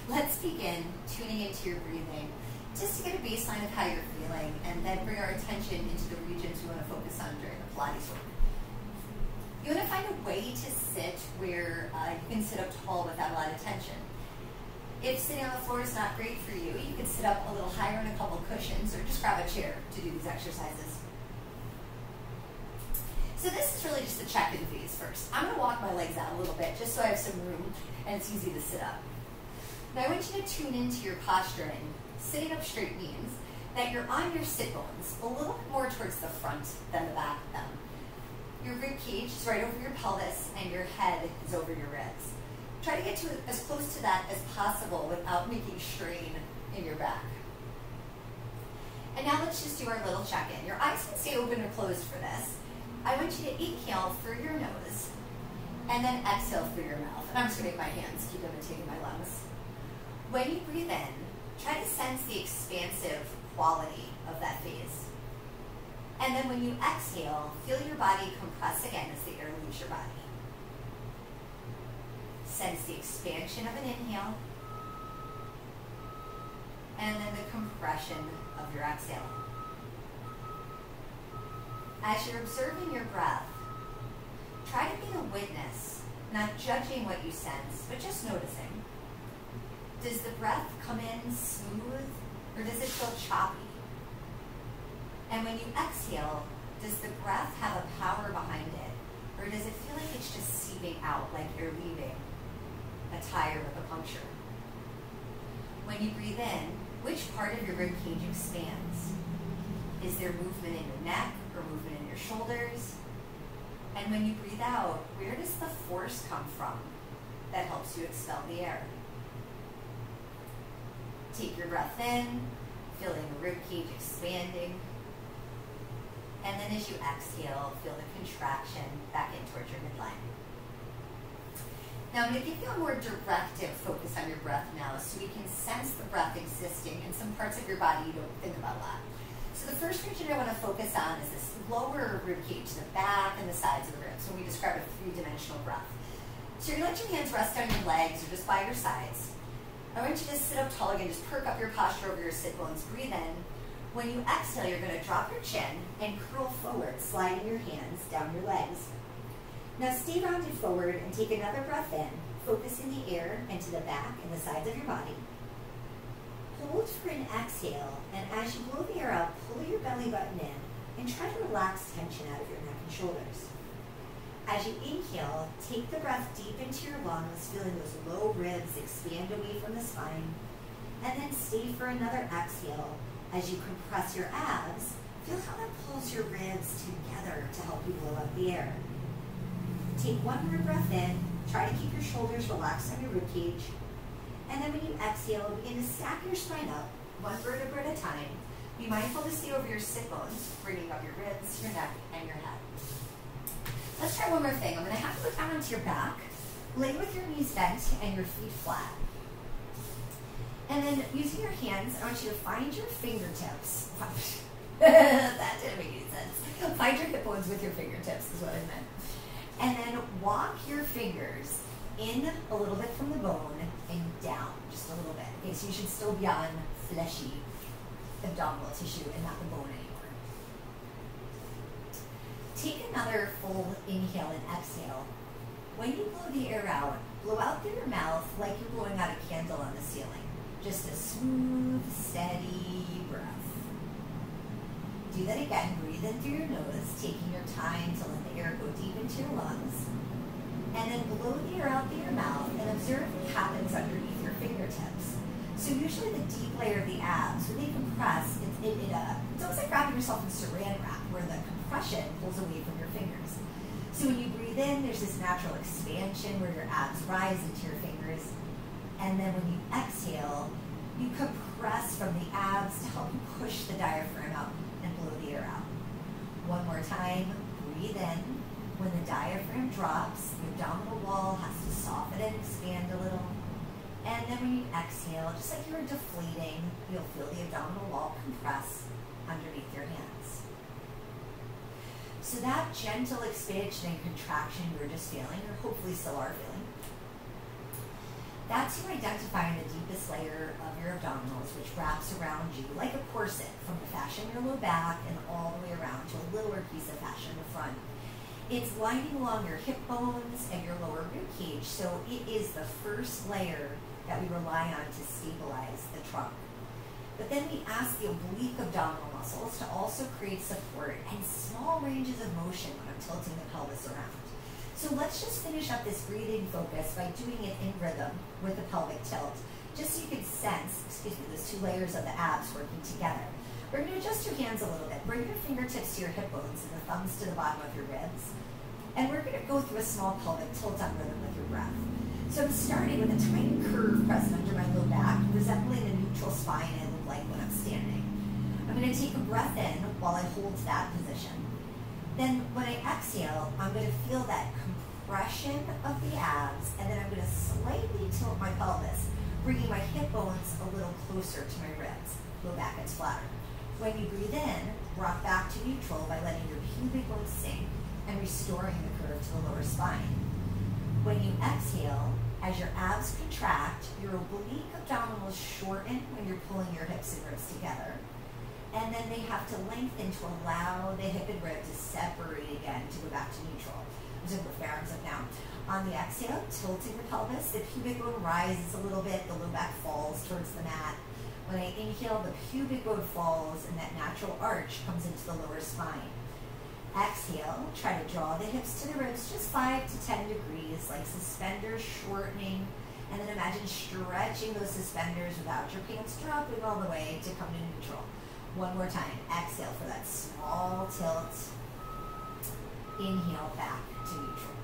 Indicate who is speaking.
Speaker 1: let's begin tuning into your breathing just to get a baseline of how you're feeling and then bring our attention into the regions we want to focus on during the Pilates work. You want to find a way to sit where you can sit up tall without a lot of tension. If sitting on the floor is not great for you, you can sit up a little higher on a couple cushions or just grab a chair to do these exercises. So this is really just a check-in phase first. I'm going to walk my legs out a little bit just so I have some room and it's easy to sit up. Now I want you to tune into your posturing. Sitting up straight means that you're on your sit bones, a little bit more towards the front than the back of them. Your rib cage is right over your pelvis and your head is over your ribs. Try to get to as close to that as possible without making strain in your back. And now let's just do our little check-in. Your eyes can stay open or closed for this. I want you to inhale through your nose and then exhale through your mouth. And I'm just going to make my hands keep imitating my lungs. When you breathe in, try to sense the expansive quality of that phase. And then when you exhale, feel your body compress again as the air leaves your body. Sense the expansion of an inhale and then the compression of your exhale. As you're observing your breath, try to be the witness, not judging what you sense, but just noticing. Does the breath come in smooth or does it feel choppy? And when you exhale, does the breath have a power behind it or does it feel like it's just seeping out like you're leaving a tire with a puncture? When you breathe in, which part of your rib cage expands? Is there movement in your neck or movement in your shoulders? And when you breathe out, where does the force come from that helps you expel the air? Take your breath in, feeling the rib cage expanding. And then as you exhale, feel the contraction back in towards your midline. Now I'm going to give you a more directive focus on your breath now so we can sense the breath existing in some parts of your body you don't think about a lot. So the first region I want to focus on is this lower rib cage, the back and the sides of the ribs, when we describe a three-dimensional breath. So you're going to let your hands rest on your legs or just by your sides. I want you to sit up tall again, just perk up your posture over your sit bones, breathe in. When you exhale, you're going to drop your chin and curl forward, sliding your hands down your legs. Now stay rounded forward and take another breath in, focus in the air and to the back and the sides of your body. Hold for an exhale, and as you blow the air out, pull your belly button in and try to relax tension out of your neck and shoulders. As you inhale, take the breath deep into your lungs, feeling those low ribs expand away from the spine, and then stay for another exhale. As you compress your abs, feel how that pulls your ribs together to help you blow out the air. Take one more breath in, try to keep your shoulders relaxed on your ribcage, and then when you exhale, begin to stack your spine up, one vertebra at a time. Be mindful to stay over your sit bones, bringing up your ribs, your neck, and your head. Let's try one more thing. I'm going to have you look down onto your back, lay with your knees bent and your feet flat. And then using your hands, I want you to find your fingertips. That didn't make any sense. Find your hip bones with your fingertips is what I meant. And then walk your fingers in a little bit from the bone and down just a little bit. Okay, so you should still be on fleshy abdominal tissue and not the bone anymore. Take another full inhale and exhale. When you blow the air out, blow out through your mouth like you're blowing out a candle on the ceiling. Just a smooth, steady breath. Do that again. Breathe in through your nose, taking your time to let the air go deep into your lungs. And then blow the air out through your mouth and observe what happens underneath your fingertips. So usually the deep layer of the abs, when they compress, it's almost like wrapping yourself in saran wrap, where the compression pulls away from your fingers. So when you breathe in, there's this natural expansion where your abs rise into your fingers. And then when you exhale, you compress from the abs to help you push the diaphragm out and blow the air out. One more time, breathe in. When the diaphragm drops, the abdominal wall has to soften and expand a little. And then when you exhale, just like you were deflating, you'll feel the abdominal wall compress underneath your hands. So that gentle expansion and contraction you were just feeling, or hopefully still are feeling, That's you identifying the deepest layer of your abdominals, which wraps around you like a corset from the fascia in your low back and all the way around to a littler piece of fascia in the front. It's lining along your hip bones and your lower rib cage, so it is the first layer that we rely on to stabilize the trunk. But then we ask the oblique abdominal muscles to also create support and small ranges of motion when I'm tilting the pelvis around. So let's just finish up this breathing focus by doing it in rhythm with the pelvic tilt, just so you can sense, those two layers of the abs working together. We're going to adjust your hands a little bit. Bring your fingertips to your hip bones and the thumbs to the bottom of your ribs. And we're going to go through a small pelvic tilt on rhythm with your breath. So I'm starting with a tiny curve present under my low back, resembling the neutral spine I look like when I'm standing. I'm going to take a breath in while I hold that position. Then when I exhale, I'm going to feel that compression of the abs, and then I'm going to slightly tilt my pelvis, bringing my hip bones a little closer to my ribs. Low back gets flatter. When you breathe in, rock back to neutral by letting your pubic bone sink and restoring the curve to the lower spine. When you exhale, as your abs contract, your oblique abdominals shorten when you're pulling your hips and ribs together. And then they have to lengthen to allow the hip and rib to separate again to go back to neutral. I'm just going to put my arms up now. On the exhale, tilting the pelvis, the pubic bone rises a little bit, the low back falls towards the mat. When I inhale, the pubic bone falls and that natural arch comes into the lower spine. Exhale, try to draw the hips to the ribs just 5 to 10 degrees, like suspenders shortening, and then imagine stretching those suspenders without your pants dropping all the way to come to neutral. One more time. Exhale for that small tilt. Inhale back to neutral.